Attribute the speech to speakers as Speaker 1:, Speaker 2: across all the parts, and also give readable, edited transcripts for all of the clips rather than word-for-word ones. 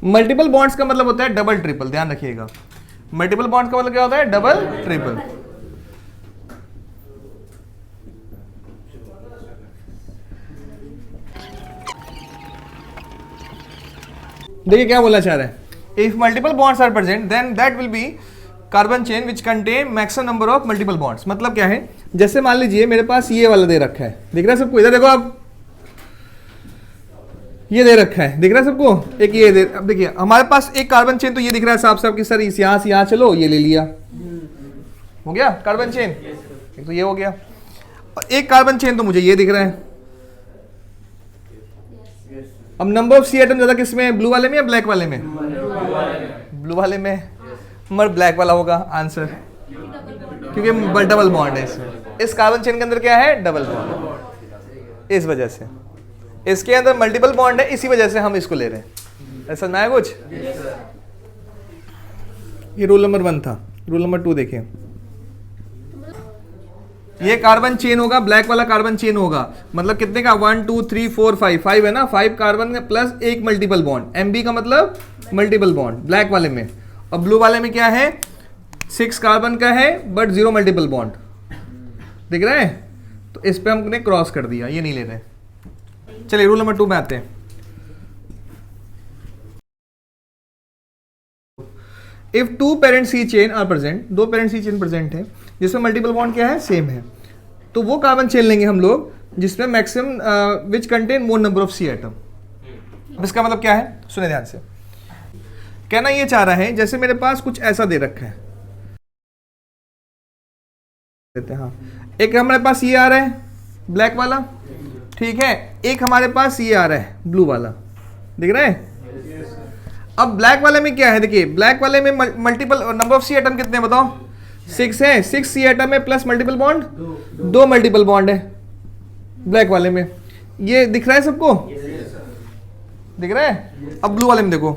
Speaker 1: Multiple bonds का मतलब होता है डबल ट्रिपल, ध्यान रखिएगा। मल्टीपल बॉन्ड्स का मतलब क्या होता है? Double triple. देखिए क्या बोलना चाह रहे हैं, if multiple bonds are present then that will be carbon chain which contain maximum number of multiple bonds. मतलब क्या है, जैसे मान लीजिए मेरे पास ये वाला दे रखा है, दिख रहा है सबको? इधर देखो आप, ये दे रखा है, दिख रहा है सबको? एक ये दे, अब देखिए हमारे पास एक कार्बन चेन तो ये दिख रहा है साफ साफ कि सर इस यहां से यहां चलो, ये ले लिया, हो गया कार्बन चेन। एक तो ये हो गया, और एक कार्बन चेन तो मुझे ये दिख रहा है। अब नंबर ऑफ सी एटम ज्यादा किस में है, ब्लू वाले में या ब्लैक वाले में? ब्लू वाले में, मगर ब्लैक वाला होगा आंसर, क्योंकि डबल बॉन्ड है इसमें। इस कार्बन चेन के अंदर क्या है? Double bond. इस वजह से इसके अंदर मल्टीपल बॉन्ड है, इसी वजह से हम इसको ले रहे हैं। ऐसा ना है कुछ? ये रूल नंबर 1 था। रूल नंबर 2 देखिए, ये कार्बन चेन होगा, ब्लैक वाला कार्बन चेन होगा, मतलब कितने का? 1 2 3 4 5, 5 है ना, 5 कार्बन प्लस एक मल्टीपल बॉन्ड, एमबी का मतलब मल्टीपल बॉन्ड ब्लैक वाले में। और ब्लू वाले में क्या है? 6 कार्बन का है बट 0 मल्टीपल बॉन्ड, दिख रहा है? तो इस पे हमने क्रॉस कर दिया, ये नहीं ले रहे। चलिए रूल नंबर 2 में आते हैं। If 2 parent C chain are present, 2 parent C chain present है जिसमें मल्टीपल बॉन्ड क्या है? सेम है, तो वो कार्बन चेन लेंगे हम लोग जिसमें maximum which contain more number of C atom. अब इसका मतलब क्या है, सुने ध्यान से। कहना ये चाह रहा है जैसे मेरे पास कुछ ऐसा दे रखा है, देते हैं हाँ, एक हमारे पास ये आ रहा है ब्लैक वाला, ठीक है, एक हमारे पास ये आ रहा है ब्लू वाला, दिख रहा है? अब ब्लैक वाले में क्या है? देखिए ब्लैक वाले में multiple number of C atom कितने हैं बताओ? 6 है। 6 सी एटम है plus multiple bond 2 multiple bond है ब्लैक वाले में। ये दिख रहा है सबको? दिख रहा है? अब ब्लू वाले में देखो,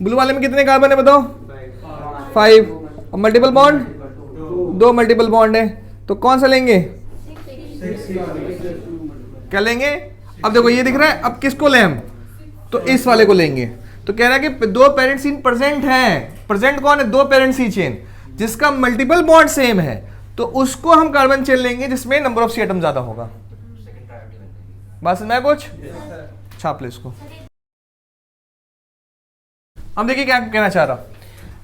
Speaker 1: ब्लू वाले में कितने कार्बन है बताओ? 5। और मल्टीपल बॉन्ड 2 मल्टीपल बॉन्ड है, तो कौन सा लेंगे? क्या लेंगे? अब देखो ये दिख रहा है, अब किसको लें हम? तो इस वाले को लेंगे। तो कह रहा है कि 2 पेरेंट चेन प्रेजेंट है। प्रेजेंट कौन है? 2 पेरेंट सी चेन जिसका मल्टीपल बॉन्ड सेम है, तो उसको हम कार्बन चेन लेंगे जिसमें नंबर ऑफ सी एटम ज्यादा होगा। बात समझ में कुछ? छाप ले इसको। अब देखिए क्या कहना चाह रहा,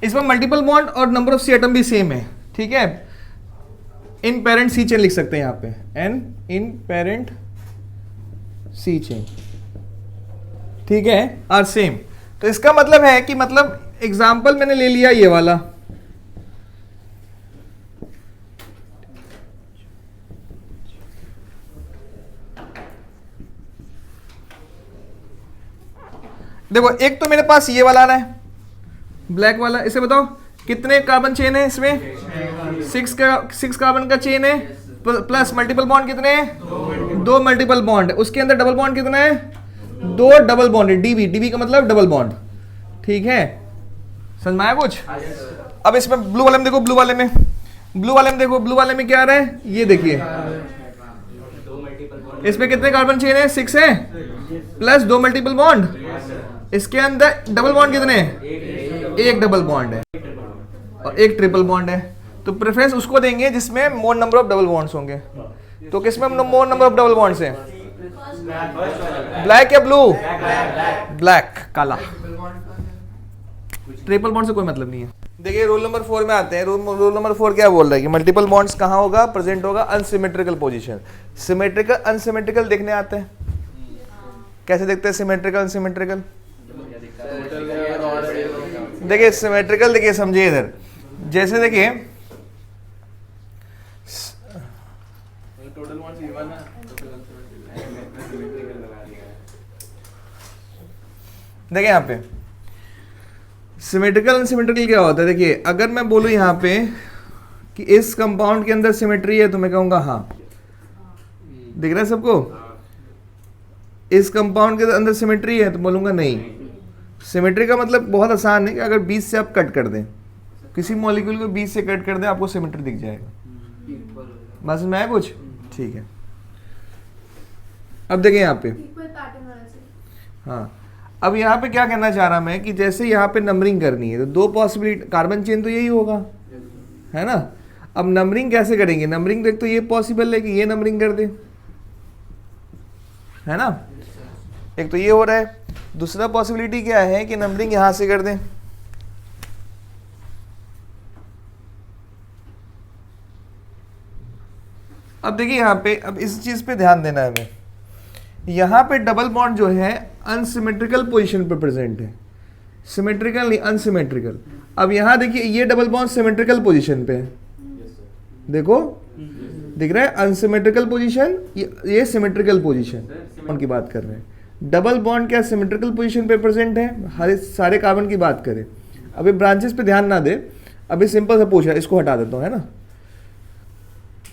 Speaker 1: इसमें मल्टीपल बॉन्ड और नंबर ऑफ सी एटम भी सेम है, ठीक है? इन पेरेंट सी चेन लिख सकते हैं यहाँ पे, एन इन पेरेंट सी चेन, ठीक है, आर सेम। तो इसका मतलब है कि मतलब एग्जाम्पल मैंने ले लिया ये वाला, देखो एक तो मेरे पास ये वाला आ रहा है ब्लैक वाला, इसे बताओ कितने कार्बन चेन है इसमें? 6 कार्बन का चेन है प्लस मल्टीपल बॉन्ड कितने हैं? 2 मल्टीपल बॉन्ड है। उसके अंदर डबल बॉन्ड कितना है? 2 डबल बॉन्ड है, डीबी, डीबी का मतलब डबल बॉन्ड, ठीक है? समझ में आया कुछ? अब इसमें ब्लू वाले में देखो, ब्लू वाले में देखो, ब्लू वाले में क्या आ रहा है? ये देखिए इसमें कितने कार्बन चेन है? 6 है प्लस 2 मल्टीपल बॉन्ड। इसके अंदर डबल बॉन्ड कितने हैं? 1 डबल बॉन्ड है और 1 ट्रिपल बॉन्ड है। तो प्रेफरेंस उसको देंगे जिसमें मोर नंबर ऑफ डबल बॉन्ड्स होंगे। तो किसमें मोर नंबर ऑफ डबल बॉन्ड्स हैं? ब्लैक या ब्लू? ब्लैक, काला। ट्रिपल बॉन्ड से कोई मतलब नहीं है। देखिए रूल नंबर 4 में आते हैं। रूल नंबर 4 क्या बोल रहा है कि मल्टीपल बॉन्ड्स कहाँ होगा? प्रेजेंट होगा अनसिमेट्रिकल पोजीशन। सिमेट्रिकल अनसिमेट्रिकल देखने आते हैं, कैसे देखते हैं सिमेट्रिकल अनसिमेट्रिकल? देखिए सिमेट्रिकल, देखिए समझिए इधर, जैसे देखिए देखिए यहाँ पे सिमेट्रिकल अनसिमेट्रिकल क्या होता है? देखिए अगर मैं बोलूँ यहाँ पे कि इस कंपाउंड के अंदर सिमेट्री है तो मैं कहूँगा हाँ, दिख रहा है सबको? इस कंपाउंड के अंदर सिमेट्री है तो बोलूँगा नहीं। सिमेट्री का मतलब बहुत आसान है कि अगर बीच से आप कट कर दें, किसी मॉलिक्यूल को बीच से कट कर दें, आपको सिमेट्री दिख जाएगा। बस में आया कुछ? ठीक है, अब देखें यहाँ पे, हाँ अब यहाँ पे क्या कहना चाह रहा मैं कि जैसे यहाँ पे नंबरिंग करनी है तो दो पॉसिबिलिटी, कार्बन चेन तो यही होगा, है ना। अब नंबरिंग कैसे करेंगे? नंबरिंग देख तो ये पॉसिबल है कि ये नंबरिंग कर दे, है ना, एक तो ये हो रहा है। दूसरा पॉसिबिलिटी क्या है कि नंबरिंग यहां से कर दें। अब देखिए यहाँ पे, अब इस चीज पे ध्यान देना है हमें, यहाँ पे डबल बॉन्ड जो है अनसिमेट्रिकल पोजीशन पे प्रेजेंट है, सिमेट्रिकल नहीं, अनसिमेट्रिकल। अब यहाँ देखिए ये डबल बॉन्ड सिमेट्रिकल पोजीशन पे है, देखो दिख रहा है, अनसिमेट्रिकल पोजीशन, ये सिमेट्रिकल पोजीशन की बात कर रहे हैं। डबल बॉन्ड क्या सिमेट्रिकल पोजीशन पे प्रेजेंट है? हर सारे कार्बन की बात करें, अभी ब्रांचेस पे ध्यान ना दे, अभी सिंपल सा पूछा, इसको हटा देता हूँ, है ना।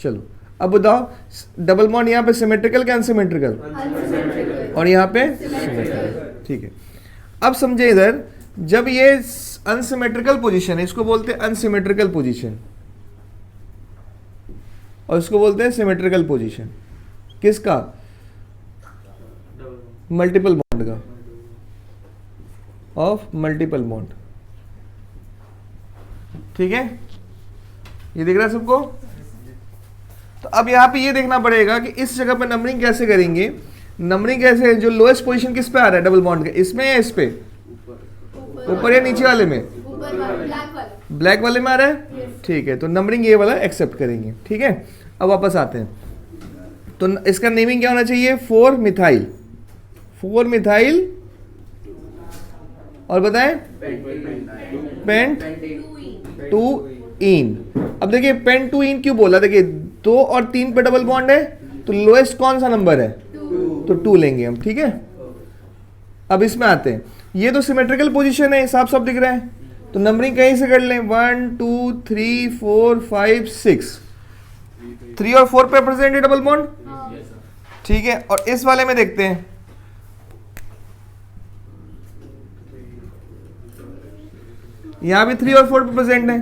Speaker 1: चलो अब बताओ, डबल बॉन्ड यहाँ पे सिमेट्रिकल क्या अनसिमेट्रिकल? और यहाँ पे सिमेट्रिकल, ठीक है। अब समझे इधर, जब ये अनसिमेट्रिकल पोजीशन है, इसको बोलते हैं अनसिमेट्रिकल पोजीशन, और इसको बोलते हैं सिमेट्रिकल पोजीशन। किसका? मल्टीपल बॉन्ड का, ऑफ मल्टीपल बॉन्ड, ठीक है, ये दिख रहा है सबको। तो अब यहाँ पे ये देखना पड़ेगा कि इस जगह पे नंबरिंग कैसे करेंगे। नंबरिंग कैसे, जो लोएस्ट पोजीशन किस पे आ रहा है डबल बॉन्ड के, इसमें या इस पे? ऊपर या नीचे वाले में? ब्लैक वाले में आ रहा है, ठीक है। तो नंबरिंग ये वाला एक्सेप्ट करेंगे, ठीक है। अब वापस आते हैं, तो इसका नेमिंग क्या होना चाहिए? 4 मिथाइल, 4 मिथाइल, और बताएं पेंट 2 इन। अब देखिए पेंट 2 इन क्यों बोला? देखिए 2 और 3 पे डबल बॉन्ड है, तो लोएस्ट कौन सा नंबर है? 2, तो 2 लेंगे हम, ठीक है। अब इसमें आते हैं, ये तो सिमेट्रिकल पोजीशन है, साफ साफ दिख रहा है, तो नंबरिंग कहीं से कर लें, 1 2 3 4 5 6, 3 और 4 पे प्रेजेंट है डबल बॉन्ड, ठीक है। और इस वाले में देखते हैं, यहां भी 3 और 4 पे प्रेजेंट है,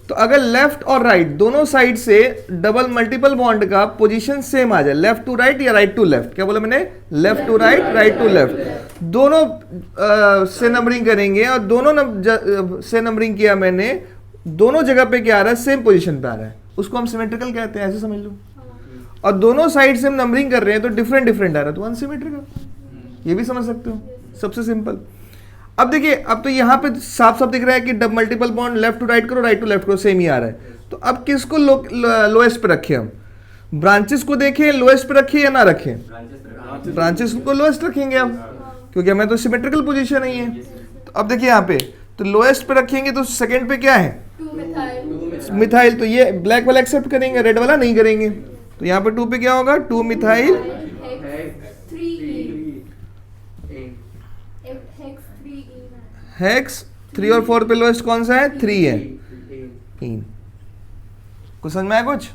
Speaker 1: तो अगर लेफ्ट और राइट दोनों साइड से डबल मल्टीपल बॉन्ड का पोजीशन सेम आ जाए, लेफ्ट टू राइट या राइट टू लेफ्ट, क्या बोला मैंने? Left to right, right to left, दोनों से नंबरिंग करेंगे, और दोनों से नंबरिंग किया मैंने, दोनों जगह पे क्या आ रहा है? सेम पोजीशन पे आ रहा है, उसको हम सिमेट्रिकल कहते हैं, ऐसे समझ लो। और दोनों साइड से हम नंबरिंग कर रहे हैं तो डिफरेंट डिफरेंट आ रहा है, तो अनसिमेट्रिकल, ये भी समझ सकते हो, सबसे सिंपल। अब देखिए, अब तो यहाँ पे साफ साफ दिख रहा है कि double multiple bond left to right करो, राइट टू लेफ्ट करो, सेम ही आ रहा है। तो अब किसको लोएस्ट पे रखें हम? ब्रांचेस को देखें, लोएस्ट पे रखें या ना रखें? ब्रांचेस को लोएस्ट रखेंगे हम, क्योंकि हमें तो सिमेट्रिकल पोजीशन नहीं है। तो अब देखिए यहाँ पे, तो लोएस्ट पे रखेंगे तो सेकंड पे क्या है? मिथाइल, तो ये ब्लैक वाला एक्सेप्ट करेंगे, रेड वाला नहीं करेंगे। तो यहाँ पे 2 पे क्या होगा? 2 मिथाइल हेक्स, 3 और 4 पे लोएस्ट कौन सा है? 3 है, इन। कुछ समझ में आया कुछ?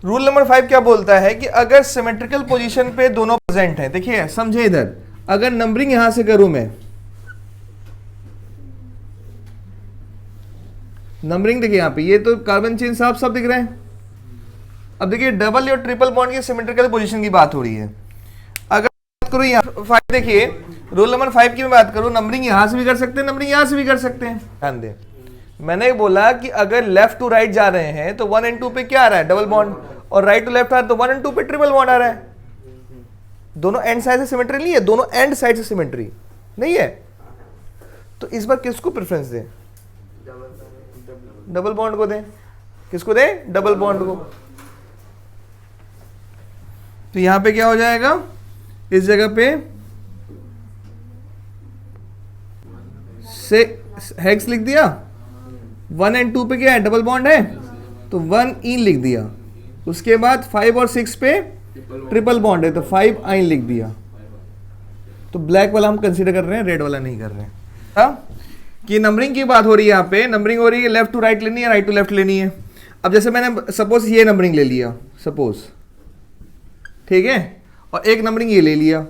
Speaker 1: रूल नंबर 5 क्या बोलता है कि अगर सिमेट्रिकल पोजीशन पे दोनों प्रेजेंट हैं, देखिए समझे इधर, अगर नंबरिंग यहां से करूं मैं, नंबरिंग देखिए यहाँ पे, ये तो कार्बन चेन साफ साफ दिख रहे हैं। अब देखिए डबल और ट्रिपल बॉन्ड की सिमेट्रिकल पोजीशन की बात हो रही है। अगर बात करूं यहाँ 5, देखिए रूल नंबर 5 की मैं बात करूं, नंबरिंग यहां से भी कर सकते हैं, नंबरिंग यहां से भी कर सकते हैं। ध्यान दें, मैंने बोला कि अगर लेफ्ट टू राइट जा रहे हैं तो 1 और 2 पे क्या आ रहा है? डबल बॉन्ड, और राइट टू लेफ्ट आ रहा है तो 1 और 2 पे ट्रिपल बॉन्ड आ रहा है। दोनों एंड साइड से सिमेट्री नहीं है, दोनों एंड साइड से सिमेट्री नहीं है। तो इस बार किसको प्रेफरेंस दें? डबल बॉन्ड को दें। किसको दें? डबल बॉन्ड को। तो यहां पे क्या हो जाएगा? इस जगह पे से हेक्स लिख दिया, 1 और 2 पे क्या है? डबल बॉन्ड है, तो 1 इन लिख दिया। उसके बाद 5 और 6 पे ट्रिपल बॉन्ड है, तो 5 आइन लिख दिया। तो ब्लैक वाला हम कंसीडर कर रहे हैं, रेड वाला नहीं कर रहे हैं। हाँ? कि नंबरिंग की बात हो रही है, यहाँ पे नंबरिंग हो रही है, लेफ्ट टू राइट लेनी है, राइट टू लेफ्ट लेनी है। अब जैसे मैंने सपोज ये नंबरिंग ले लिया, सपोज, ठीक है, और एक नंबरिंग ये ले लिया,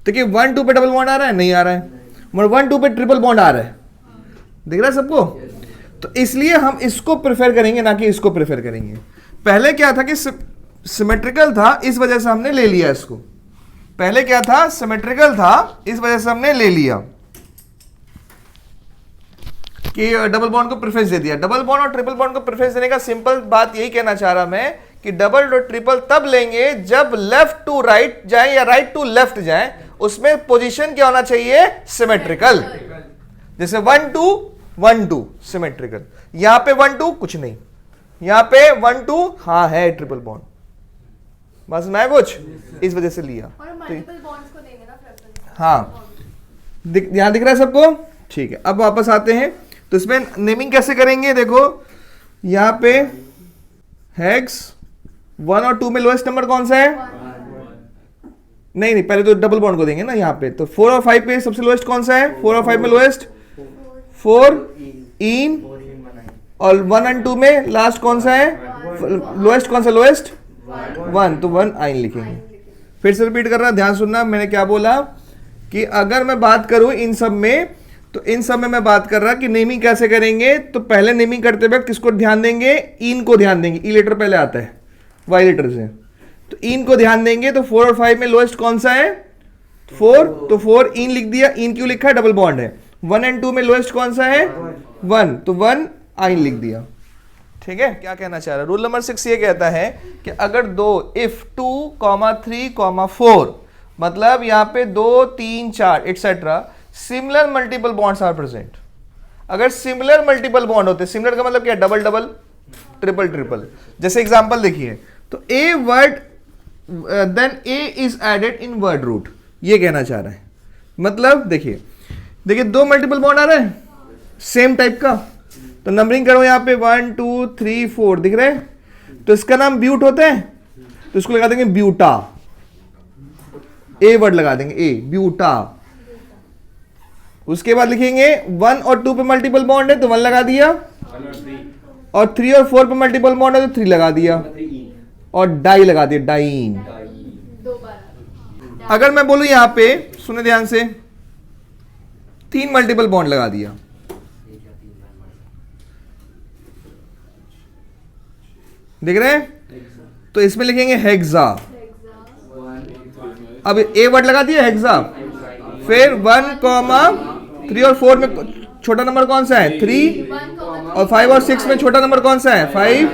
Speaker 1: देखिए 1 2 पे डबल बॉन्ड आ रहा है, नहीं आ रहा है, मगर 1 2 पे ट्रिपल बॉन्ड आ रहा है, दिख रहा है सबको? तो इसलिए हम इसको प्रेफर करेंगे ना कि इसको प्रेफर करेंगे। पहले क्या था कि सिमेट्रिकल था, इस वजह से हमने ले लिया इसको। पहले क्या था? सिमेट्रिकल था, इस वजह से हमने ले लिया कि डबल बॉन्ड को प्रेफरेंस दे दिया। डबल बॉन्ड और ट्रिपल बॉन्ड को प्रेफरेंस देने का सिंपल बात यही कहना चाह रहा मैं कि डबल और ट्रिपल तब लेंगे जब लेफ्ट टू राइट जाए या राइट टू लेफ्ट जाए, उसमें पोजीशन क्या होना चाहिए? सिमेट्रिकल। जैसे 1 2 1 2 सिमेट्रिकल, यहां पे 1 2 कुछ नहीं, यहां पे 1 2 हाँ है ट्रिपल बॉन्ड, बस मैं कुछ इस वजह से लिया। हाँ, यहां दिख रहा है सबको? ठीक है, अब वापस आते हैं। तो इसमें नेमिंग कैसे करेंगे? देखो यहां पे हेक्स 1 और 2 में लोएस्ट नंबर कौन सा है? नहीं, पहले तो डबल बॉन्ड को देंगे ना यहाँ पे। तो 4 और 5 पे सबसे लोएस्ट कौन सा है? 4 और 5 में लोएस्ट 4 इन, और 1 और 2 में लास्ट कौन सा है? लोएस्ट कौन सा? लोएस्ट 1, तो 1 आइन लिखेंगे। फिर से रिपीट कर रहा, ध्यान सुनना, मैंने क्या बोला कि अगर मैं बात करूं इन सब में, तो इन सब में मैं बात कर रहा कि नेमिंग कैसे करेंगे। तो पहले नेमिंग करते वक्त किसको ध्यान देंगे? इन को ध्यान देंगे। ई लेटर पहले आता है वाई लेटर से, तो इन को ध्यान देंगे। तो 4 और 5 में लोएस्ट कौन सा है? 4, तो 4 इन लिख दिया। इन क्यों लिखा है? डबल बॉन्ड है। 1 और 2 में लोएस्ट कौन सा है? 1, तो 1 आइन लिख दिया। ठीक है, क्या कहना चाह रहा है? रूल नंबर 6 ये कहता है कि अगर दो इफ 2, 3, 4, मतलब यहाँ पे 2 3 4 etcetera similar multiple bonds are present. अगर सिमिलर मल्टीपल बॉन्ड होते, सिमिलर का मतलब क्या? Double double, triple triple. जैसे एग्जांपल देखिए, तो a word then A is added in word root, ये कहना चाह रहा है। मतलब देखिए 2 मल्टीपल बॉन्ड आ रहे हैं सेम टाइप का, तो नंबरिंग करो यहाँ पे 1 2 3 4 दिख रहे हैं, तो इसका नाम ब्यूट होता है, तो इसको लगा देंगे ब्यूटा। ए वर्ड लगा देंगे, ए ब्यूटा। उसके बाद लिखेंगे 1 और 2 पे मल्टीपल बॉन्ड है तो 1 लगा दिया, और 3 और 4 पे मल्टीपल बॉन्ड है तो 3 लगा दिया, और डाई लगा दिया, डाइन। अगर मैं बोलूं यहां पे, सुने ध्यान से, 3 मल्टीपल बॉन्ड लगा दिया, देख रहे हैं? तो इसमें लिखेंगे हेक्सा। अब ए वर्ड लगा दिया हेक्सा, फिर 1, 3 और 4 में छोटा नंबर कौन सा है? 3, और 5 और 6 में छोटा नंबर कौन सा है? 5,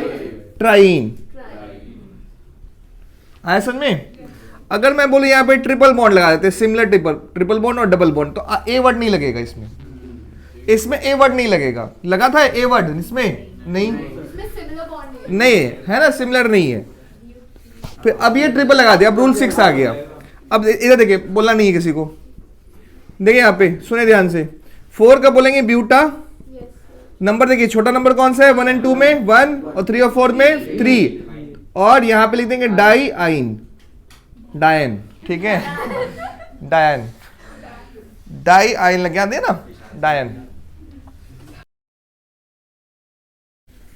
Speaker 1: ट्राइन। आया समझ में? अगर मैं बोलूं यहां पे ट्रिपल बॉन्ड लगा देते, सिमिलर ट्रिपल बॉन्ड और डबल बॉन्ड, तो ए वर्ड नहीं लगेगा इसमें, इसमें ए वर्ड नहीं लगेगा। लगा था ए वर्ड इसमें? नहीं, नहीं है ना, सिमिलर नहीं है। फिर अब ये ट्रिपल लगा दिया, अब रूल 6 आ गया। अब इधर देखिए, बोलना नहीं है किसी को, देखिए यहाँ पे सुने ध्यान से, 4 का बोलेंगे ब्यूटा। नंबर देखिए, छोटा नंबर कौन सा है? 1 और 2 में 1, और 3 और 4 में 3, और यहां पे लिख देंगे डाई आइन, डायन। ठीक है, डायन, डाई आइन लग जाते हैं ना, डायन।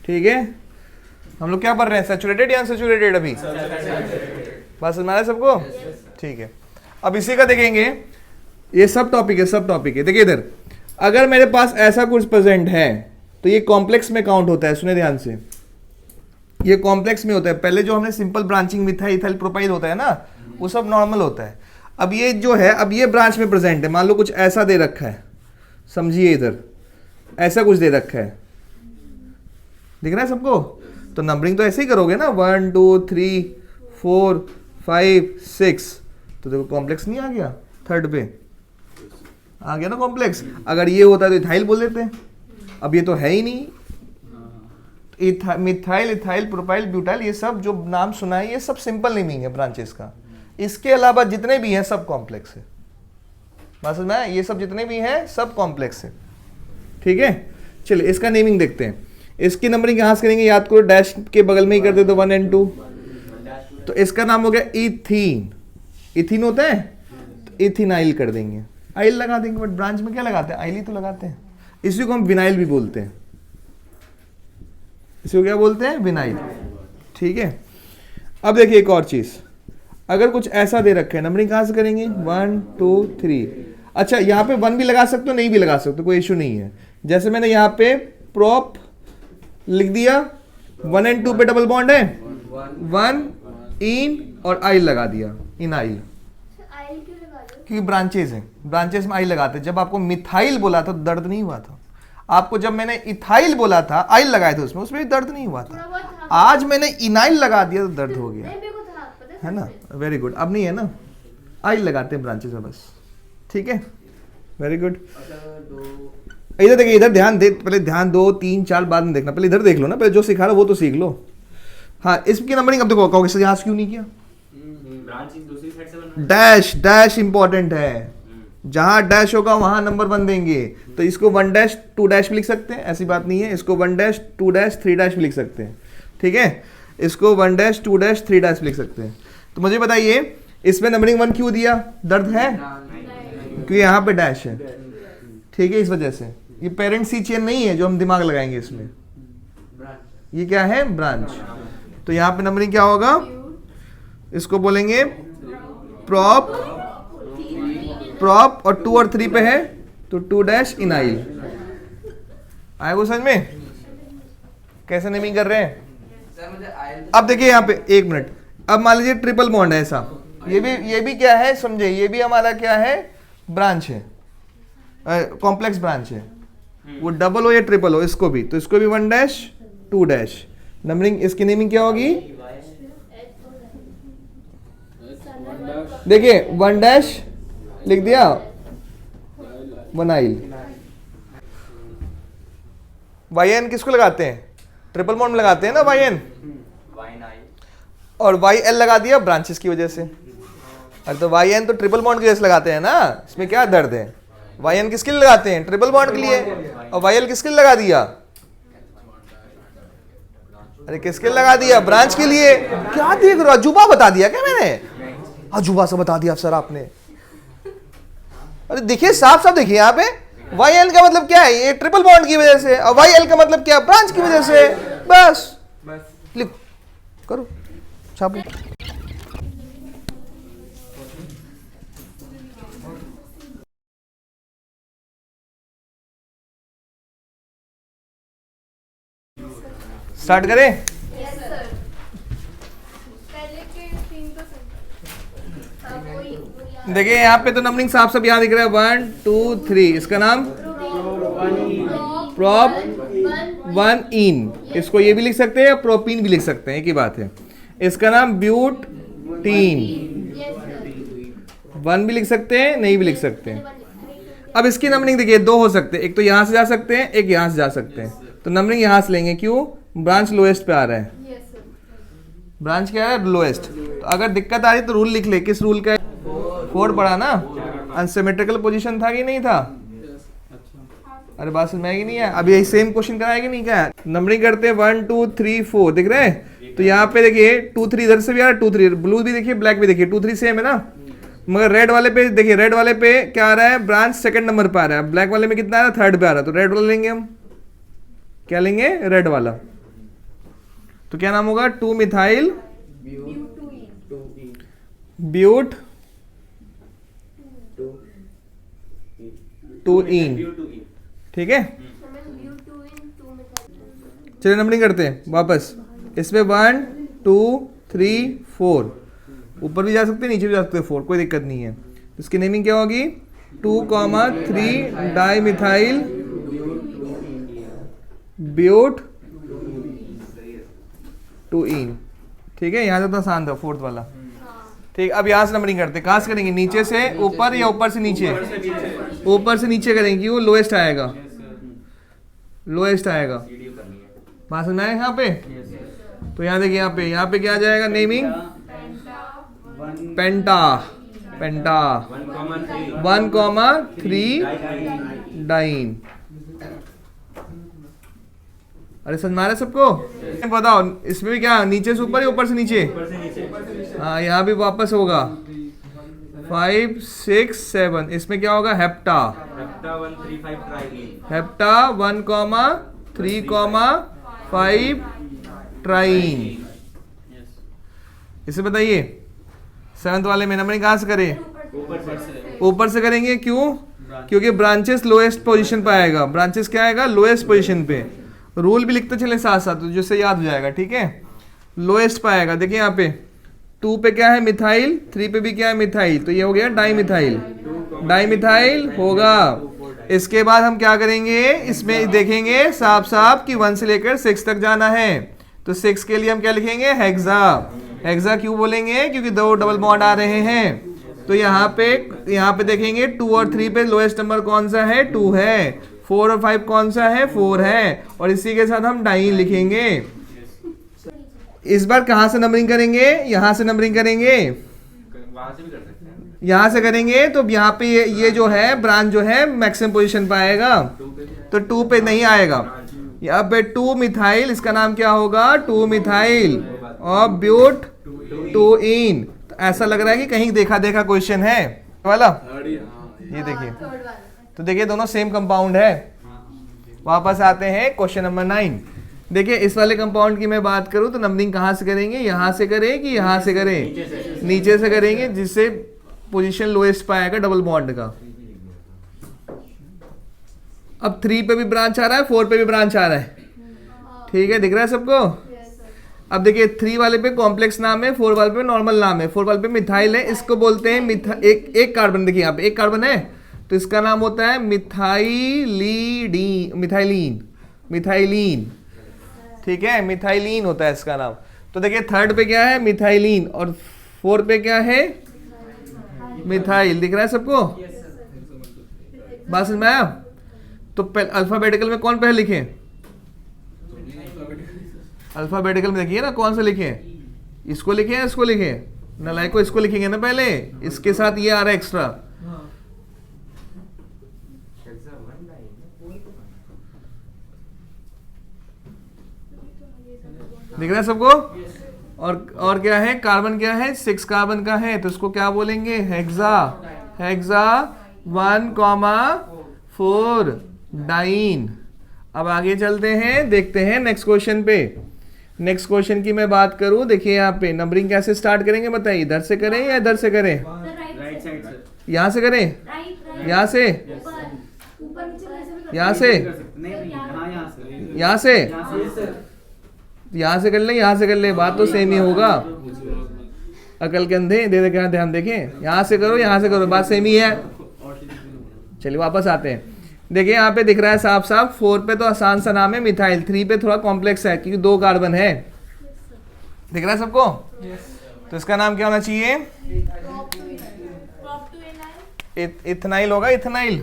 Speaker 1: ठीक है, हम लोग क्या पढ़ रहे हैं? सैचुरेटेड या अनसैचुरेटेड? अभी बात समझ में आ रहा है सबको? ठीक है, अब इसी का देखेंगे, ये सब टॉपिक है, सब टॉपिक है। देखिए इधर, अगर मेरे पास ऐसा कुछ प्रेजेंट है तो ये कॉम्प्लेक्स में काउंट होता है। सुने ध्यान से, ये कॉम्प्लेक्स में होता है। पहले जो हमने simple branching methyl ethyl propyl होता है ना, वो सब नॉर्मल होता है। अब ये जो है, अब ये ब्रांच में प्रेजेंट है। मान लो कुछ ऐसा दे रखा है, समझिए इधर ऐसा कुछ दे रखा है, दिख रहा है सबको? तो नंबरिंग तो ऐसे ही करोगे ना, 1 2 3 4 5 6, तो देखो कॉम्प्लेक्स नहीं आ गया? थर्ड पे आ गया ना कॉम्प्लेक्स। अगर ये होता तो इथाइल बोल देते हैं, अब ये तो है ही नहीं। मिथाइल इथाइल प्रोपाइल ब्यूटाइल, ये सब जो नाम सुना है ये सब सिंपल नेमिंग है ब्रांचेस का। इसके अलावा जितने भी हैं सब कॉम्प्लेक्स है। बात समझ में आया? ये सब जितने भी हैं सब कॉम्प्लेक्स है। ठीक है, चलिए इसका नेमिंग देखते हैं। इसकी नंबरिंग कहाँ से करेंगे? याद करो, डैश के बगल में ही कर दे तो 1 और 2। तो इसका नाम हो गया इथीन। इथीन होता है तो इथिनाइल कर देंगे, आइल लगा देंगे। बट ब्रांच में क्या लगाते हैं? आइल ही तो लगाते हैं। इसी को हम विनाइल भी बोलते हैं। इसी को क्या बोलते हैं? विनाइल। ठीक है, अब देखिए एक और चीज, अगर कुछ ऐसा दे रखा है, नंबरिंग कहाँ से करेंगे? 1 2 3। अच्छा, यहाँ पे 1 भी लगा सकते हो, नहीं भी लगा सकते हो, कोई इशू नहीं है। जैसे मैंने यहाँ पे प्रॉप लिख दिया, 1 और 2 पे डबल बॉन्ड है, 1 इन और आइल लगा दिया, इन आइल, क्योंकि ब्रांचेज हैं, ब्रांचेज में आइल लगाते हैं। जब आपको मिथाइल बोला था तो दर्द नहीं हुआ था। आपको जब मैंने इथाइल बोला था, आइल लगाए थे उसमें, उसमें भी दर्द नहीं हुआ था। आज मैंने इनाइल लगा दिया तो दर्द हो गया, है ना? Very good. अब नहीं है ना, आइल लगाते हैं ब्रांचेज में बस, ठीक है, वेरी गुड। इधर देखिए, इधर ध्यान दे, पहले ध्यान दो, 3 4 बाद में देखना, पहले इधर देख लो ना, पहले जो सिखा रहा वो तो सीख लो। हाँ, इसकी नंबरिंग अब देखो, कहोगे सर यहाँ क्यों नहीं किया? डैश, डैश इंपॉर्टेंट है, जहां डैश होगा वहां नंबर 1 देंगे। तो इसको 1 डैश 2 डैश भी लिख सकते हैं, ऐसी बात नहीं है। इसको 1 डैश 2 डैश 3 डैश भी लिख सकते हैं, ठीक है। इसको 1 डैश 2 डैश 3 डैश लिख सकते हैं। तो मुझे बताइए, इसमें नंबरिंग 1 क्यों दिया? दर्द है क्योंकि यहाँ पे डैश है, ठीक है, इस वजह से। ये पेरेंट सी चेन नहीं है जो हम दिमाग लगाएंगे इसमें, ये क्या है? ब्रांच। तो यहाँ पे नंबरिंग क्या होगा? इसको बोलेंगे प्रॉप, प्रॉप, और 2 और 3 पे है तो 2 डैश इनाइल। आए वो समझ में कैसे नेमिंग कर रहे हैं? अब देखिए यहाँ पे, 1 मिनट, अब मान लीजिए ट्रिपल बॉन्ड है ऐसा, ये भी क्या है समझे, ये भी हमारा क्या है? ब्रांच है, कॉम्प्लेक्स ब्रांच है। वो डबल हो या ट्रिपल हो, इसको भी, तो इसको भी 1 डैश 2 डैश। नंबरिंग, इसकी नेमिंग क्या होगी? देखिए 1 डैश लिख दिया, वनाइल। वाई एन किसको लगाते हैं? ट्रिपल बॉन्ड लगाते हैं ना वाई एन, और वाई एल लगा दिया ब्रांचेस की वजह से। अरे तो वाई एन तो ट्रिपल बॉन्ड की वजह से लगाते हैं ना, इसमें क्या दर्द है? वाई एन किसके लिए लगाते हैं? ट्रिपल बॉन्ड के लिए। और वाई एल किसके लिए लगा दिया? अरे किसके लिए लगा दिया? ब्रांच के लिए। क्या देख रहे हो, अजूबा बता दिया क्या मैंने? अजूबा से बता दिया सर आपने। अरे देखिए, साफ साफ देखिए यहाँ पे, वाई एल का मतलब क्या है? ये ट्रिपल बॉन्ड की वजह से, और वाई एल का मतलब क्या? ब्रांच की वजह से। बस लिख करो, छापो। स्टार्ट करें?
Speaker 2: Yes sir. पहले के 3 तो सर।
Speaker 1: देखिए यहाँ पे तो नंबरिंग साफ सब यहाँ दिख रहा है, 1 2 3। इसका नाम प्रॉप 1 इन, इसको ये भी लिख सकते हैं, प्रोपीन भी लिख सकते हैं, एक ही बात है। इसका नाम ब्यूटीन, 1 भी लिख सकते हैं, नहीं भी लिख सकते हैं। अब इसकी नंबरिंग देखिए, 2 हो सकते हैं, एक तो यहाँ से जा सकते हैं, एक यहाँ से जा सकते हैं। तो नंबरिंग यहाँ से लेंगे, क्यों? ब्रांच लोएस्ट पे आ रहा है, ब्रांच क्या है? लोएस्ट। तो अगर दिक्कत आ रही तो रूल लिख ले, किस रूल का? 4 पढ़ा ना, अनसिमेट्रिकल पोजीशन था कि नहीं था? अरे बात समझ में आएगी नहीं है? अभी यही सेम क्वेश्चन कराएगी नहीं क्या? नंबरिंग करते हैं 1 2 3 4, दिख रहे हैं? तो यहाँ पे देखिए 2 3 इधर से भी आ रहा है, 2 3, ब्लू भी देखिए, ब्लैक भी देखिए, 2 3 सेम है ना। मगर रेड वाले पे देखिए, रेड वाले पे क्या आ रहा है? ब्रांच 2nd नंबर पे आ रहा है। ब्लैक वाले में कितना आ रहा है? 3rd पे आ रहा है। तो रेड वाला लेंगे हम, क्या लेंगे? रेड वाला। तो क्या नाम होगा? 2 मिथाइल ब्यूट 2 इन, ठीक है। चलिए नंबरिंग करते हैं वापस। इसमें 1 2 3 4, ऊपर भी जा सकते हैं, नीचे भी जा सकते हैं 4, कोई दिक्कत नहीं है। इसकी नेमिंग क्या होगी? 2 3 डाई मिथाइल ब्यूट 2 इन, ठीक है। यहाँ से तो आसान था 4th वाला, ठीक। अब यहाँ से नंबरिंग करते हैं, कहाँ से करेंगे? नीचे से ऊपर या ऊपर से नीचे? ऊपर से नीचे करेंगे, वो लोएस्ट आएगा, लोएस्ट आएगा। बात समझ आए यहाँ पे? तो यहाँ देखिए, यहाँ पे क्या आ जाएगा? नेमिंग पेंटा, पेंटा 1 3 डाइन। अरे समझ में आ रहा है सबको? बताओ इसमें भी क्या, नीचे से ऊपर या ऊपर से नीचे? हाँ, यहाँ भी वापस होगा 5 6 7। इसमें क्या होगा? Hepta, hepta 1 3 5 ट्राइन। इसे बताइए 7th वाले में नंबरिंग कहाँ से करें?
Speaker 3: ऊपर से।
Speaker 1: ऊपर से करेंगे। क्यों? क्योंकि ब्रांचेस लोएस्ट पोजीशन पे आएगा। ब्रांचेस क्या आएगा? लोएस्ट पोजीशन पे। रूल भी लिखते चले साथ साथ, तो जिससे याद हो जाएगा। ठीक है, लोएस्ट पे आएगा। देखिए यहाँ पे 2 पे क्या है? मिथाइल। 3 पे भी क्या है? मिथाइल। तो ये हो गया डाइमिथाइल। डाइमिथाइल होगा। इसके बाद हम क्या करेंगे? इसमें देखेंगे साफ साफ कि 1 से लेकर 6 तक जाना है। तो 6 के लिए हम क्या लिखेंगे? हेक्सा। हेक्सा क्यों बोलेंगे? क्योंकि 2 डबल बॉन्ड आ रहे हैं। तो यहाँ पे देखेंगे 2 और 3 पे लोएस्ट नंबर कौन सा है? 2 है। 4 और 5 कौन सा है? 4 है। और इसी के साथ हम डाइन लिखेंगे। इस बार कहाँ से नंबरिंग करेंगे? यहाँ से नंबरिंग करेंगे।
Speaker 3: वहां से भी कर सकते हैं।
Speaker 1: यहाँ से करेंगे तो यहाँ पे ये जो है ब्रांच जो है मैक्सिमम पोजीशन पे आएगा। तो 2 पे नहीं आएगा। यहाँ पे 2 मिथाइल, इसका नाम क्या होगा? 2 मिथाइल और ब्यूट 2 इन। तो ऐसा लग रहा है कि कहीं देखा देखा क्वेश्चन है वाला। ये देखिए, तो देखिए दोनों सेम कंपाउंड है। वापस आते हैं क्वेश्चन नंबर 9। देखिए इस वाले कंपाउंड की मैं बात करूं तो नंबरिंग कहाँ से करेंगे? यहाँ से करें कि यहाँ से करें? नीचे से करेंगे, जिससे पोजीशन लोएस्ट पे आएगा डबल बॉन्ड का। अब 3 पे भी ब्रांच आ रहा है, 4 पे भी ब्रांच आ रहा है। ठीक है, दिख रहा है सबको? अब देखिए 3 वाले पे कॉम्प्लेक्स नाम है, 4 वाले पे नॉर्मल नाम है। 4 वाले पे मिथाइल है, इसको बोलते हैं एक कार्बन। देखिए यहाँ पे एक कार्बन है, तो इसका नाम होता है मिथाइलीन। ठीक है, मिथाइलीन होता है इसका नाम। तो देखिए 3rd पे क्या है? मिथाइलीन। और 4 पे क्या है? मिथाइल। दिख रहा है सबको? बात समझ में आया? तो अल्फाबेटिकल में कौन पहले लिखे? अल्फाबेटिकल में देखिए ना कौन सा लिखे? इसको लिखे या इसको लिखे? नालायको इसको लिखेंगे ना पहले, इसके साथ ये आ रहा है एक्स्ट्रा। दिख रहा है सबको? और क्या है? कार्बन क्या है? 6 कार्बन का है, तो इसको क्या बोलेंगे? हेक्सा। 1,4 डाइन। अब आगे चलते हैं, देखते हैं नेक्स्ट क्वेश्चन पे। नेक्स्ट क्वेश्चन की मैं बात करूं, देखिए यहाँ पे नंबरिंग कैसे स्टार्ट करेंगे बताइए? इधर से करें या इधर से करें?
Speaker 3: राइट साइड से।
Speaker 1: यहाँ से करें? यहाँ से? यहाँ से? यहाँ से? यहाँ से कर ले, यहाँ से कर ले, बात तो सेम ही होगा। अकल के अंधे दे क्या ध्यान देखें। यहाँ से करो, यहाँ से करो, बात सेम ही है। चलिए वापस आते हैं। देखिए यहाँ पे दिख रहा है साफ साफ 4 पे तो आसान सा नाम है मिथाइल। 3 पे थोड़ा कॉम्प्लेक्स है क्योंकि 2 कार्बन है। दिख रहा है सबको? तो इसका नाम क्या होना चाहिए? इथनाइल होगा, इथनाइल।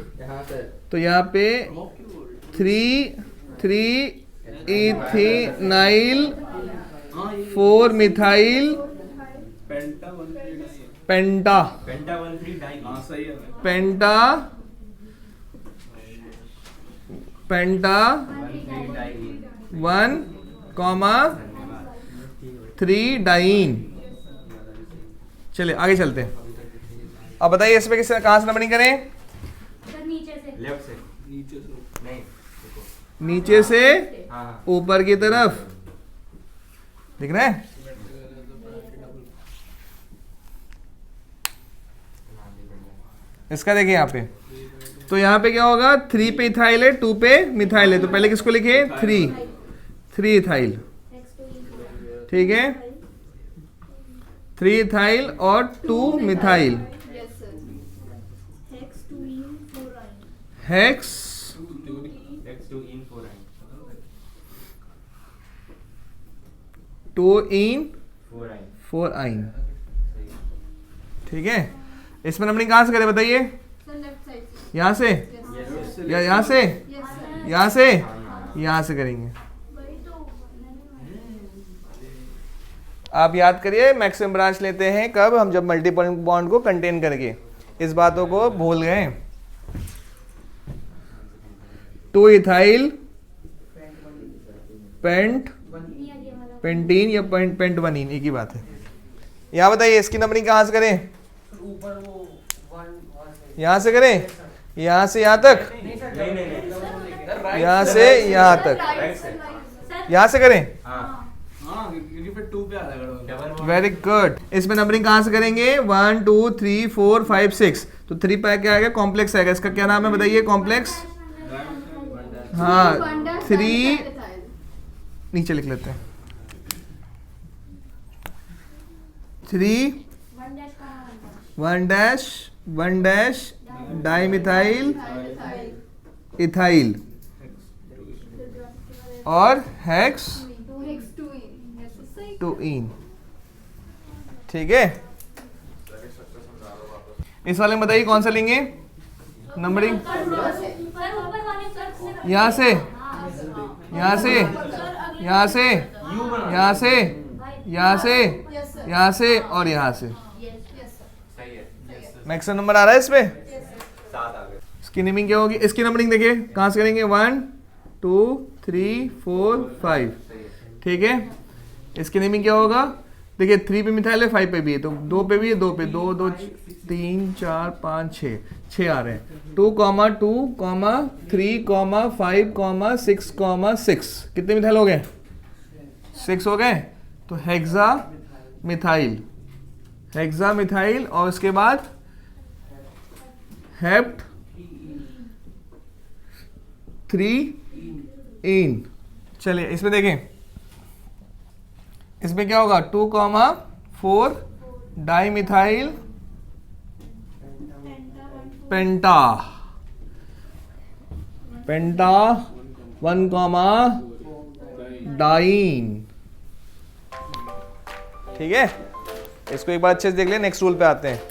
Speaker 1: तो यहाँ पे 3 इथेनाइल 4 मिथाइल पेंटा 1,3 डाइन। चलिए आगे चलते हैं। अब बताइए इसमें किस कहाँ से नंबरिंग करें?
Speaker 2: नीचे से।
Speaker 3: लेफ्ट से। नहीं,
Speaker 1: नीचे से
Speaker 3: हाँ।
Speaker 1: ऊपर की तरफ। दिख रहा है? इसका देखिए यहाँ पे, तो यहाँ पे क्या होगा? 3 पे इथाइल है, 2 पे मिथाइल है। तो पहले किसको लिखे? 3 इथाइल। ठीक है, 3 इथाइल और 2 मिथाइल। हेक्स 2 इन 4 आइन। ठीक है, इसमें नंबरिंग कहाँ से करें बताइए? यहाँ से या यहाँ से? यहाँ से? यहाँ से करेंगे। आप याद करिए, मैक्सिमम ब्रांच लेते हैं कब? हम जब मल्टीपल बॉन्ड को कंटेन करके। इस बातों को भूल गए। 2 इथाइल पेंटीन या पेंटवनीन, एक ही बात है। यहाँ बताइए इसकी नंबरिंग कहाँ से करें? यहाँ से करें? यहाँ से यहाँ तक? यहाँ से यहाँ तक? यहाँ से करें?
Speaker 3: फिर 2 पे आ जाएगा।
Speaker 1: Very good. इसमें नंबरिंग कहाँ से करेंगे? 1 2 3 4 5 6। तो 3 पे क्या आएगा? कॉम्प्लेक्स आएगा। इसका क्या नाम है बताइए? कॉम्प्लेक्स। हाँ 3 नीचे लिख लेते हैं। 3 1 डैश 1 डैश डाइमिथाइल इथाइल और हेक्स 2इन। ठीक है, इस वाले में बताइए कौन सा लेंगे नंबरिंग? यहाँ से, यहाँ से, यहाँ से, यहाँ से, यहाँ से, यहाँ से और यहाँ से। मैक्सिमम नंबर आ रहा है इसमें। इसकी नेमिंग क्या होगी? इसकी नंबरिंग देखिए कहाँ से करेंगे? 1 2 3 4 5। ठीक है, इसकी नेमिंग क्या होगा? देखिए 3 पे मिथाइल है, 5 पे भी है, तो 2 पे भी है, 2 पे 2 2 3 4 5 6 आ रहे हैं। 2 2 3 5 6 6। कितने मिथाइल हो गए? 6 हो गए। तो हेक्सा मिथाइल, हेक्सा मिथाइल और उसके बाद हेप्ट 3 चलिए इसमें देखें, इसमें क्या होगा? 2 4 डाइमिथाइल पेंटा, पेंटा 1 डाइन। ठीक है, इसको एक बार अच्छे से देख लें। नेक्स्ट रूल पे आते हैं।